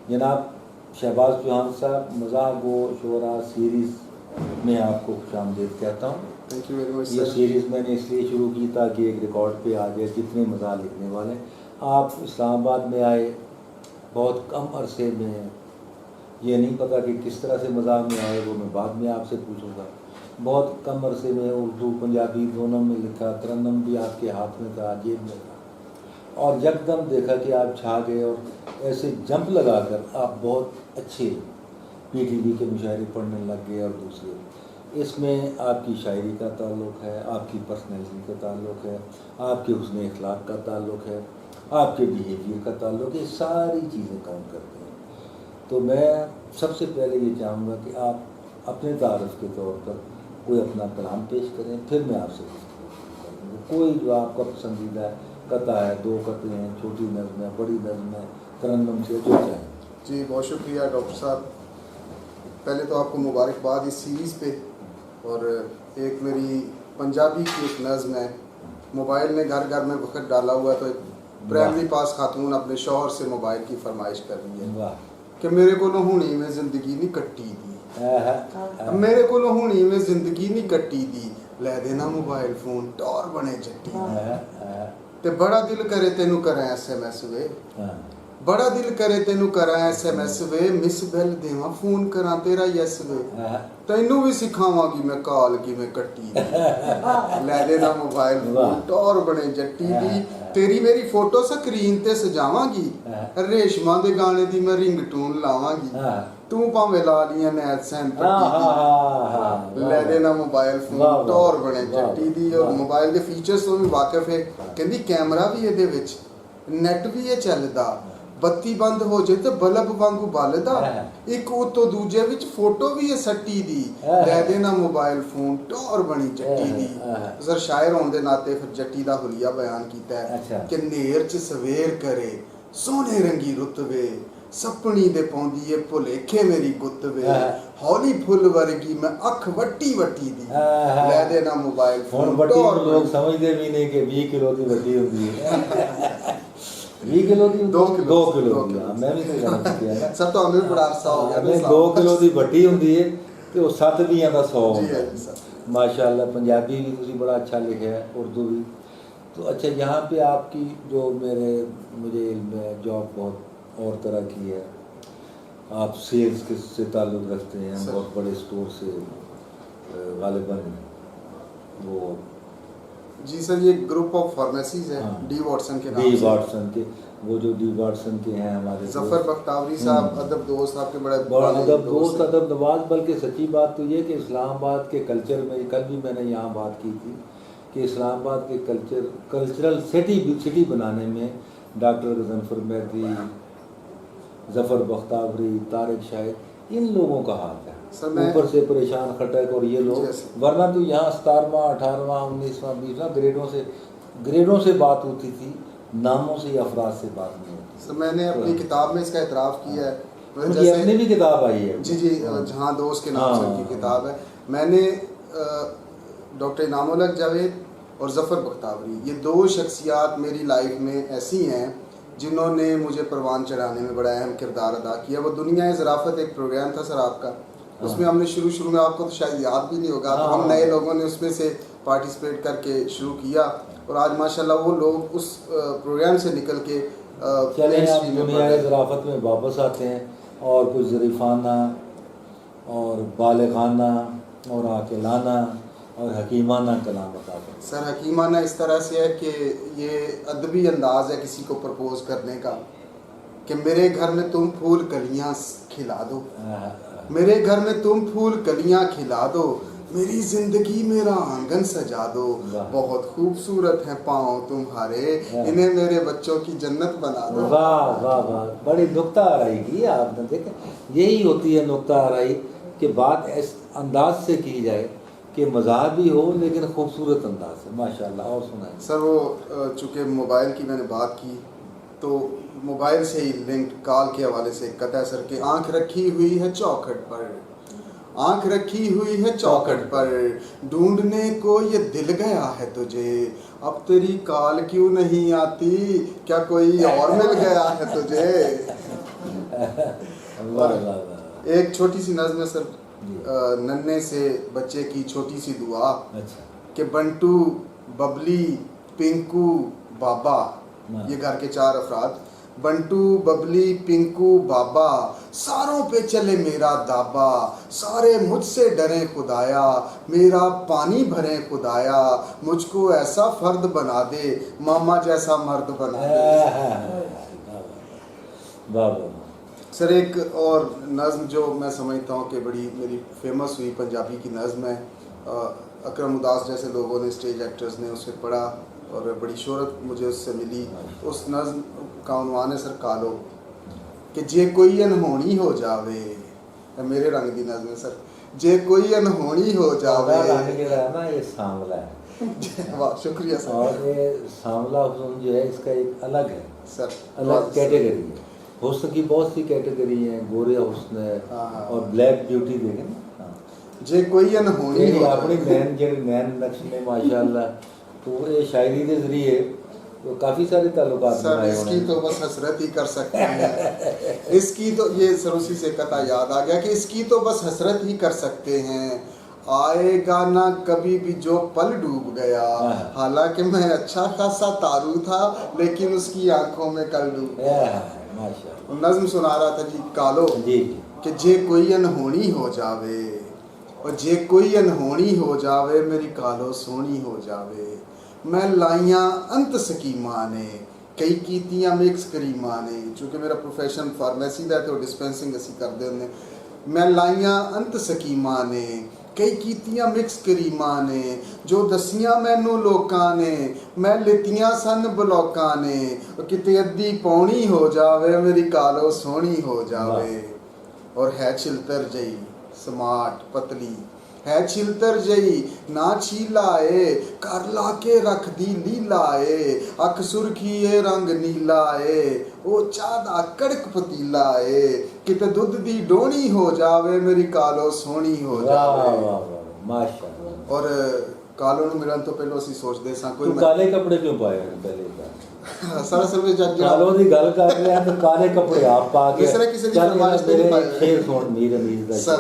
जनाब शहबाज चौहान साहब, मज़ाक व शोरा सीरीज़ में आपको खुशामदीद कहता हूँ। थैंक यू वेरी मच ये सर। सीरीज़ मैंने इसलिए शुरू की ताकि एक रिकॉर्ड पे आ जाए जितने मज़ाक लिखने वाले। आप इस्लामाबाद में आए बहुत कम अरसे में, ये नहीं पता कि किस तरह से मज़ाक में आए, वो मैं बाद में आपसे पूछूंगा। बहुत कम अरसे में उर्दू पंजाबी दोनों में लिखा, तरन्नुम भी आपके हाथ में था, जेब में था, और यकदम देखा कि आप छा गए और ऐसे जंप लगाकर आप बहुत अच्छे पीटीवी के मुशायरे पढ़ने लग गए। और दूसरे इसमें आपकी शायरी का ताल्लुक़ है, आपकी पर्सनैलिटी का ताल्लुक़ है, आपके हुस्न अखलाक का ताल्लुक़ है, आपके बिहेवियर का ताल्लुक़ है, सारी चीज़ें काउंट करते हैं। तो मैं सबसे पहले ये चाहूँगा कि आप अपने तारफ़ के तौर पर कोई अपना कलाम पेश करें, फिर मैं आपसे कोई जो आपका पसंदीदा है, कता है, दो कते हैं, छोटी नज़्म है, बड़ी नज़्म है, तरन्नुम से जो चाहें। जी बहुत शुक्रिया डॉक्टर साहब। पहले तो आपको मुबारकबाद इस सीरीज़ पे, और एक मेरी पंजाबी की एक नज़्म है, मोबाइल ने घर घर में वक्त डाला हुआ, तो एक प्राइमरी पास खातून अपने शौहर से मोबाइल की फरमाइश कर रही है कि मेरे को हुणी में ज़िंदगी नहीं कट्टी दी, मेरे को हुणी में ज़िंदगी नहीं कट्टी दी, लै देना मोबाइल फोन टौर बने जट्टी, ते बड़ा दिल करे तेनू करा SMS वे, बड़ा दिल करे तेनू करा SMS वे, मिस बेल देवा फोन करा तेरा यस वे, तैनू भी सिखावांगी मैं काल की मैं कट्टी दी, लै देना मोबाइल फोन टौर बने जट्टी दी, तेरी मेरी फोटो स्क्रीन ते सजावांगी, रेशमा दे गाने दी मैं रिंगटोन लावांगी, तू भावें ला लिया नैत सैंट लै देना मोबाइल फोन टौर बने जट्टी दी। और मोबाइल के फीचर्स तो भी वाकिफ है, कहंदी कैमरा भी ਇਹਦੇ ਵਿੱਚ, ਨੈਟ ਵੀ ਇਹ ਚੱਲਦਾ, ਬੱਤੀ ਬੰਦ ਹੋ ਜੇ ਤੇ ਬਲਬ ਵਾਂਗੂ ਬਲਦਾ, ਇੱਕ ਉਤੋਂ ਦੂਜੇ ਵਿੱਚ ਫੋਟੋ ਵੀ ਇਹ ਸੱਟੀ ਦੀ, ਲੈ ਦੇਣਾ ਮੋਬਾਈਲ ਫੋਨ ਟੌਰ ਬਣੀ ਜੱਟੀ ਦੀ। ਸਰ ਸ਼ਾਇਰ ਹੋਣ ਦੇ ਨਾਤੇ ਫਿਰ ਜੱਟੀ ਦਾ ਹੁਲੀਆ ਬਿਆਨ ਕੀਤਾ ਹੈ ਕਿ ਨੇਰ 'ਚ ਸਵੇਰ ਕਰੇ ਸੋਹਣੇ ਰੰਗੀ ਰੁੱਤ ਵੇ, सपनी दे पौंदी ए भुलेखे मेरी गुत्त वे, हौली फुल वर्गी मैं अख वट्टी वट्टी दी, लै देना मोबाइल फोन टौर। लोग समझते भी नहीं कि 20 किलो की वड्डी होती है। 20 किलो की 2 किलो मैं भी नहीं जान सकिया सर, तो हमें बड़ा अरसा हो गया 2 किलो की वड्डी होती है तो वो 7 दियां दा 100 होता है। माशाल्लाह पंजाबी भी तुसी बड़ा अच्छा लिखा है, उर्दू भी। तो अच्छा, यहाँ पे आपकी जो मुझे इल्म है, जॉब बहुत और तरह की है, आप सेल्स के से ताल्लुक़ रखते हैं, बहुत बड़े स्टोर से गालिबन वो। जी सर, ये ग्रुप ऑफ फार्मेसीज है, डी वाटसन के नाम से। डी वाटसन के, वो जो डी वाटसन के हैं हमारे जफ़र बख्तावरी साहब, अदब दोस्त आपके बड़े अदब दोस्त, अदब नवाज। बल्कि सच्ची बात तो ये कि इस्लामाबाद के कल्चर में, कल भी मैंने यहाँ बात की थी कि इस्लामाबाद के कल्चरल सिटी बनाने में डॉक्टर गज़नफ़र मेहदी, ज़फ़र बख्तावरी, तारिक शाहिद, इन लोगों का हाथ है। ऊपर से परेशान खटक और ये लोग, वरना तो यहाँ 17वां 18वां 19वां 20वां ग्रेडों से बात होती थी, नामों से या अफराद से बात नहीं होती। सर मैंने अपनी किताब में इसका इतराफ़ किया है, जैसे अपनी भी किताब आई है। जी जी, जहाँ दोस्त के नाम से उनकी किताब है। मैंने डॉक्टर इनामुल हक जावेद और ज़फ़र बख्तावरी, ये 2 शख्सियात मेरी लाइफ में ऐसी हैं जिन्होंने मुझे परवान चढ़ाने में बड़ा अहम किरदार अदा किया। वो दुनिया ज़राफ़त एक प्रोग्राम था सर आपका, उसमें हमने शुरू में, आपको तो शायद याद भी नहीं होगा, तो हम नए लोगों ने उसमें से पार्टिसिपेट करके शुरू किया, और आज माशाल्लाह वो लोग उस प्रोग्राम से निकल के दुनिया ज़राफ़त में वापस आते हैं, और कुछ ज़रीफ़ाना और बालिग़ाना और आक़िलाना और हकीमाना कलाम बता दें। सर हकीमाना इस तरह से है कि ये अदबी अंदाज़ है किसी को प्रपोज़ करने का, कि मेरे घर में तुम फूल कलियाँ खिला दो, मेरे घर में तुम फूल कलियाँ खिला दो, मेरी ज़िंदगी मेरा आंगन सजा दो, बहुत खूबसूरत हैं पाँव तुम्हारे, इन्हें मेरे बच्चों की जन्नत बना दो। वाह वाह वाह, बड़ी नुक्ता आराई की आपने। देखें, यही होती है नुक्ता आराई, कि बात इस अंदाज से की जाए कि मज़ाक भी हो लेकिन खूबसूरत अंदाज से। माशाल्लाह। और सुनाए सर। वो चूँकि मोबाइल की मैंने बात की, तो मोबाइल से ही लिंक कॉल के हवाले से कता सर के, आँख रखी हुई है चौखट पर, आँख रखी हुई है चौखट पर, ढूंढने को ये दिल गया है तुझे, अब तेरी कॉल क्यों नहीं आती, क्या कोई और मिल गया है तुझे। वाह वाह वाह। एक छोटी सी नज़्म है सर, जी। नन्हे से बच्चे की छोटी सी दुआ अच्छा। कि बंटू, बबली, पिंकू, बाबा, हाँ। ये घर के 4 अफराद, बंटू, बबली, पिंकू, बाबा, सारों पे चले मेरा दाबा, सारे मुझसे डरे खुदाया, मेरा पानी भरे खुदाया, मुझको ऐसा फर्द बना दे, मामा जैसा मर्द बना दे। वाह वाह। सर एक और नज़्म जो मैं समझता हूँ कि बड़ी मेरी फेमस हुई पंजाबी की नज़्म है, अकरम उदास जैसे लोगों ने, स्टेज एक्टर्स ने उसे पढ़ा और बड़ी शोहरत मुझे उससे मिली। उस नज़्म का उन्वान है सर कालो, कि जे कोई अनहोनी हो जावे, मेरे रंग की नज़्म है सर, जे कोई अनहोनी हो जावे। रंग जो है ना ये सांवला है। वाह शुक्रिया सर। और ये सांवला हुस्न जो है इसका एक अलग है सर अलग कैटेगरी है। हुस्न की बहुत सी कैटेगरी है, गोरे हुस्न है हाँ। और ब्लैक ब्यूटी देखें ना। जे कोई अनहोनी ये हो अपनी जावे। नैन जेड नैन नक्श ने माशाल्लाह, तो ये शायरी के जरिए तो काफ़ी सारे ताल्लुकात सर बनाए इसकी उन्होंने। तो बस हसरत ही कर सकते हैं। इसकी तो ये सर उसी से कथा याद आ गया कि इसकी तो बस हसरत ही कर सकते हैं। आएगा ना कभी भी जो पल डूब गया, हालांकि मैं अच्छा खासा तारू था, लेकिन उसकी आंखों में कल डूब गया। माशाल्लाह। नज़्म सुना रहा था जी कालो, जी कि जे कोई अनहोनी हो जावे, और जे कोई अनहोनी हो जावे, मेरी कालो सोहनी हो जावे। मैं लाइयां अंत स्कीमां ने, कई कीतियां मिक्स करीमां ने, चूँकि मेरा प्रोफैशन फार्मेसी का है तो डिस्पेंसिंग असी करते होंगे। मैं लाइयां अंत स्कीमां ने, कई कीतियां मिक्स करीमां ने, जो दसियां मैनू लोकां ने, मैं लितियां सन ब्लॉकां ने, किते अद्धी पौनी हो जावे, मेरी कालो सोहनी हो जावे। और है छिलतर जई स्मार्ट पतली, है छिलतर जई ना छीलाए, कर ला के रख दी लीलाए, अख सुरखी रंग नीलाए, ओ चाह दा कड़क पतीलाए, किते दुध दी डोनी हो जावे, मेरी कालो सोहनी हो जावे। माशाल्लाह। और कालो ਨੂੰ ਮਿਲਣ ਤੋਂ ਪਹਿਲਾਂ ਅਸੀਂ ਸੋਚਦੇ ਸਾਂ ਕੋਈ ਤੂੰ ਕਾਲੇ ਕੱਪੜੇ ਕਿਉਂ ਪਾਏ ਹਨ ਪਹਿਲੇ ਤਾਂ? ਸਾਰਾ ਸਰਵੇ ਜੱਜ ਕਾਲੋ ਦੀ ਗੱਲ ਕਰ ਰਹੇ ਆ ਤਾਂ ਕਾਲੇ ਕੱਪੜੇ ਆਪ ਪਾ ਕੇ ਕਿਸੇ ਦੀ ਫਰਮਾਇਸ਼ ਤੇ ਨਹੀਂ ਪਾਏ। ਸ਼ੇਰ ਸੁਣ ਮੀਰ ਅਮੀਰ ਦਾ ਸਰ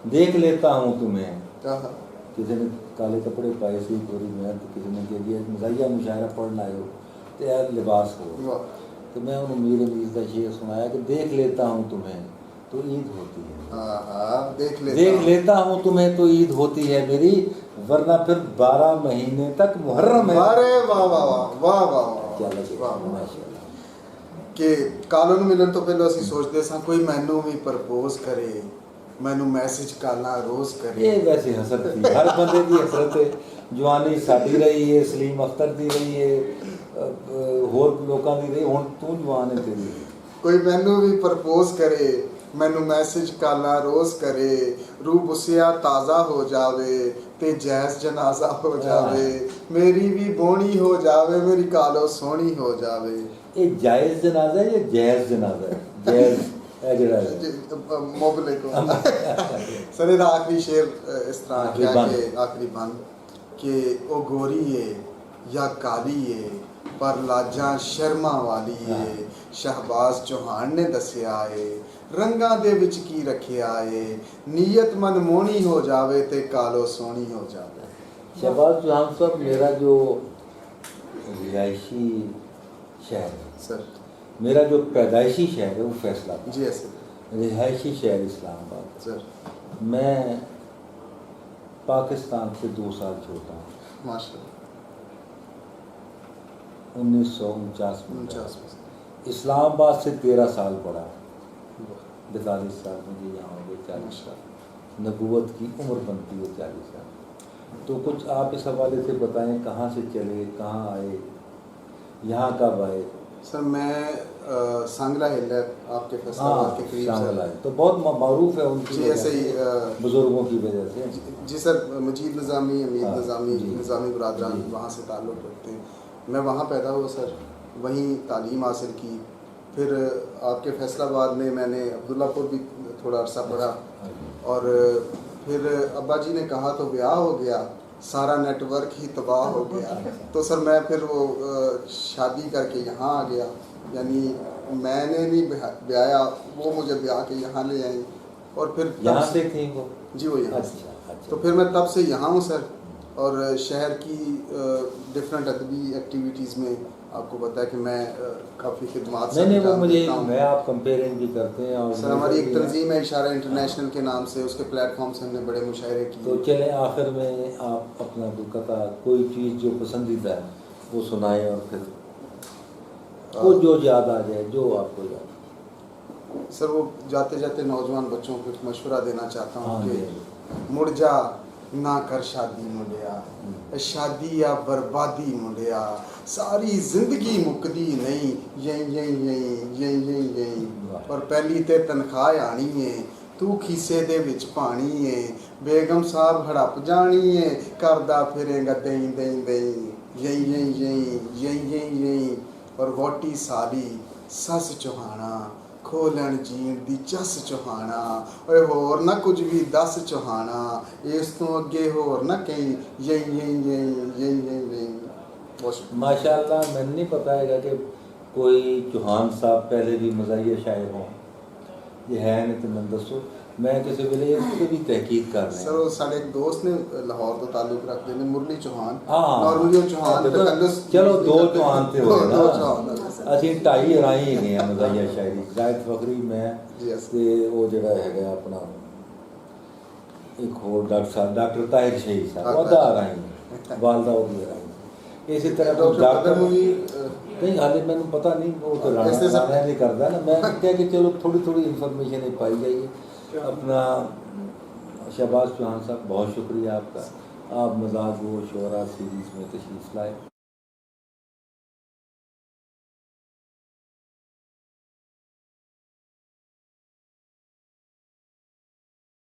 ਦੇਖ लेता हूँ तुम्हें। ਆਹਾ किसी ने काले कपड़े पाए सी पूरी मेहनत, किसी ने कह दिया मज़ाहिया मुशायरा पढ़ना आयो तो यार लिबास हो, ਵਾਹ तो मैं उन्हें मीर अमीर का शेर सुनाया कि देख लेता हूँ तुम्हें तो ईद होती है, हाँ देख देख लेता हूँ तुम्हें तो ईद होती है मेरी, वरना फिर 12 महीने तक मुहर्रम है। अरे वाह वाह वाह वाह वाह क्या लगे वाह माशाल्लाह। ਕਿ ਕਾਲੋ ਨੂੰ ਮਿਲਣ ਤੋਂ ਪਹਿਲਾਂ ਅਸੀਂ ਸੋਚਦੇ ਸਾਂ ਕੋਈ ਮੈਨੂੰ ਵੀ ਪ੍ਰਪੋਜ਼ ਕਰੇ, ਮੈਨੂੰ ਮੈਸੇਜ ਕਾਲਾਂ ਰੋਜ਼ ਕਰੇ। ਇਹ ਵੈਸੇ ਹਸਰਤ ਸੀ, ਹਰ ਬੰਦੇ ਦੀ ਹਸਰਤ ਹੈ। ਜਵਾਨੀ ਸਾਡੀ ਰਹੀ ਹੈ, ਸਲੀਮ ਅਖਤਰ ਦੀ ਰਹੀ ਹੈ, ਹੋਰ ਲੋਕਾਂ ਦੀ ਰਹੀ। ਹੁਣ ਤੂੰ ਜਵਾਨ ਹੈ ਤੇਰੀ। ਕੋਈ ਮੈਨੂੰ ਵੀ ਪ੍ਰਪੋਜ਼ ਕਰੇ, ਮੈਨੂੰ ਮੈਸੇਜ ਕਾਲਾਂ ਰੋਜ਼ ਕਰੇ, ਰੂਹ ਬੁਸਿਆ ਤਾਜ਼ਾ ਹੋ ਜਾਵੇ ਤੇ ਜੈਜ਼ ਜਨਾਜ਼ਾ ਹੋ ਜਾਵੇ, ਮੇਰੀ ਵੀ ਬੋਣੀ ਹੋ ਜਾਵੇ, ਮੇਰੀ ਕਾਲੋ ਸੋਹਣੀ ਹੋ ਜਾਵੇ। ਇਹ ਜਾਇਜ਼ ਜਨਾਜ਼ਾ ਹੈ ਜਾਂ ਜੈਜ਼ ਜਨਾਜ਼ਾ ਹੈ? ਜਾਇਜ਼ ਇਹ ਜਿਹੜਾ ਹੈ ਮੁਬਲੇ ਕੋ ਸਰ ਇਹਦਾ ਆਖਰੀ ਸ਼ੇਰ ਇਸ ਤਰ੍ਹਾਂ ਕਿਹਾ ਕਿ ਆਖਰੀ ਬੰਦ ਕਿ ਉਹ ਗੋਰੀ ਏ ਜਾਂ ਕਾਲੀ ਏ ਪਰ ਲਾਜਾਂ ਸ਼ਰਮਾ ਵਾਲੀ ਏ, ਸ਼ਹਬਾਜ਼ ਚੌਹਾਨ ਨੇ ਦੱਸਿਆ ਏ, ਰੰਗਾਂ ਦੇ ਵਿੱਚ ਕੀ ਰੱਖਿਆ ਏ, ਨੀਅਤ ਮਨਮੋਹਣੀ ਹੋ ਜਾਵੇ ਤੇ ਕਾਲੋ ਸੋਹਣੀ ਹੋ ਜਾਵੇ। शहबाज चौहान साहब, मेरा जो रिहायशी शहर है, सर मेरा जो पैदाइशी शहर है वो फैसलाबाद, जी सर, रिहायशी शहर इस्लामाबाद। सर मैं पाकिस्तान से 2 साल छोटा हूँ। माशाल्लाह 1949 में 49 इस्लामाबाद से 13 साल पढ़ा, 42 साल मुझे यहाँ हो गए, 40 साल नबूवत की उम्र बनती है 40 साल। तो कुछ आप इस हवाले से बताएं, कहाँ से चले, कहाँ आए, यहाँ कब आए? सर मैं सांगला हिल है आपके फैसलाबाद के करीब शामिल सर। आए तो बहुत मारूफ है उनकी जी ऐसे ही बुजुर्गों की वजह से। जी सर, मजीद निज़ामी, अमीर हाँ, निज़ामी, जी। निज़ामी बरादरान जी। वहाँ से ताल्लुक़ रखते हैं। मैं वहाँ पैदा हुआ सर, वहीं तालीम हासिल की। फिर आपके फैसलाबाद में मैंने अब्दुल्लापुर भी थोड़ा अरसा पढ़ा, और फिर अब्बा जी ने कहा तो ब्याह हो गया, سارا نیٹ ورک ہی تباہ ہو گیا. تو سر میں پھر وہ شادی کر کے یہاں آ گیا, یعنی میں نے نہیں بیایا, وہ مجھے بیاہ کے یہاں لے آئیں, اور پھر یہاں سے تھیں وہ؟ جی وہ یہاں سے. اچھا. تو پھر میں تب سے یہاں ہوں سر, اور شہر کی ڈفرینٹ ادبی ایکٹیویٹیز میں آپ کو پتہ ہے کہ میں کافی خدمات سے نہیں وہ مجھے میں آپ کمپیرنگ بھی کرتے ہیں. اور سر ہماری ایک تنظیم ہے اشارہ انٹرنیشنل کے نام سے, اس کے پلیٹ فارم سے ہم نے بڑے مشاعرے کیے. تو چلیں آخر میں آپ اپنا قطع کوئی چیز جو پسندیدہ ہے وہ سنائیں, اور پھر وہ جو یاد آ جائے, جو آپ کو یاد. سر وہ جاتے جاتے نوجوان بچوں کو ایک مشورہ دینا چاہتا ہوں کہ ہاں مڑ جا نہ کر شادی منڈیا, شادی یا بربادی منڈیا, ساری زندگی مکدی نہیں, یہی اور پہلی تے تنخواہ آنی ہے, تو کھیسے دے وچ پانی ہے, بیگم صاحب ہڑپ جانی ہے, کردہ پھرے گا دیں دیں دیں, یہی اور ووٹی سالی سس چوہانا, کھولن جین دی چس چوہانا, اوے ہور نہ کچھ بھی دس چوہانا, اس تو اگے ہور نہ کہیں, یہی. ماشاء اللہ. میں نہیں پتا ہے گا کہ کوئی چوہان صاحب پہلے بھی مزاحیہ شاعر ہوں, یہ ہے نہیں تو میں دسو, میں کسی ویلے اس پہ بھی تحقیق کر رہا سر وہ سارے ایک دوست نے لاہور تو تعلق رکھتے ہیں, مرلی چوہان, ہاں نارملی چوہان چلو دو چوہان تھے ہوئے نا, اسی 2.5 رائی ہی گئے ہیں مزاحیہ شاعری, زاہد فخری میں تے وہ جڑا ہے اپنا ایک اور ڈاکٹر صاحب ڈاکٹر طاہر شہید صاحب, وہ ادا رائی والدہ وہ بھی رائی. اسی طرح ڈاکٹر نہیں حالے میں پتہ نہیں, وہ تو رانا نہیں کرتا نا, میں کہہ کہ چلو تھوڑی تھوڑی انفارمیشن ہی پائی جائیے. اپنا شہباز چوہان صاحب بہت شکریہ آپ کا, آپ مزاج و شعرا سیریز میں تشریف لائے.